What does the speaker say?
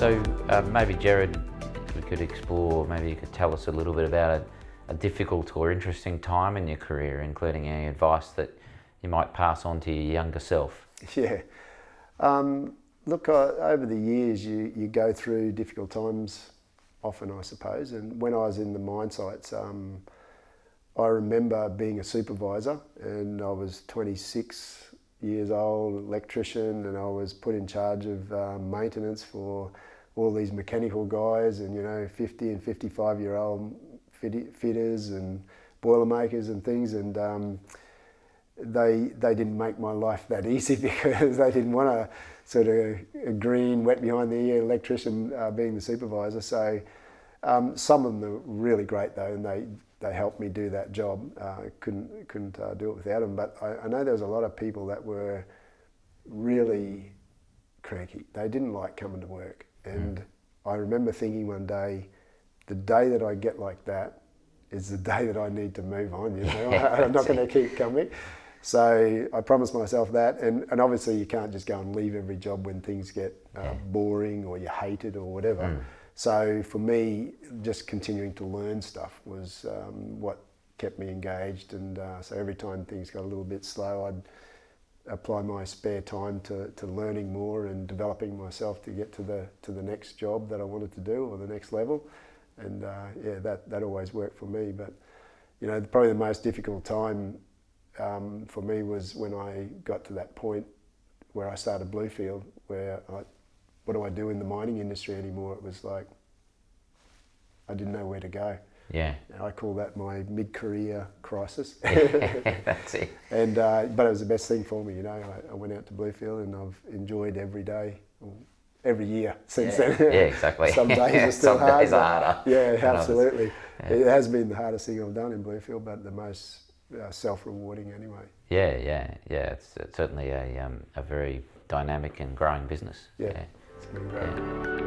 So maybe Gerard, we could explore, maybe you could tell us a little bit about a difficult or interesting time in your career, including any advice that you might pass on to your younger self. Yeah. Look, over the years you go through difficult times often, I suppose, and when I was in the mine sites, I remember being a supervisor, and I was 26 years old, electrician, and I was put in charge of maintenance for all these mechanical guys, and 50 and 55-year-old fitters and boilermakers and things, and they didn't make my life that easy because they didn't want a sort of a green, wet behind the ear electrician being the supervisor. So some of them are really great though, and they helped me do that job. Couldn't do it without them. But I know there was a lot of people that were really cranky. They didn't like coming to work, and I remember thinking one day, the day that I get like that is the day that I need to move on. I'm not going to keep coming. So I promised myself that, and obviously you can't just go and leave every job when things get boring or you hate it or whatever. So for me, just continuing to learn stuff was what kept me engaged, and so every time things got a little bit slow, I'd apply my spare time to learning more and developing myself to get to the next job that I wanted to do, or the next level. And that always worked for me. But probably the most difficult time for me was when I got to that point where I started Bluefield, where what do I do in the mining industry anymore? It was like I didn't know where to go. Yeah. And I call that my mid-career crisis. That's it. And but it was the best thing for me. I went out to Bluefield, and I've enjoyed every day, every year since then. Yeah, exactly. Some days are still Some hard. days are harder. Yeah, absolutely. Yeah. It has been the hardest thing I've done in Bluefield, but the most self-rewarding anyway. Yeah. It's certainly a very dynamic and growing business. Yeah. It's been great. Yeah.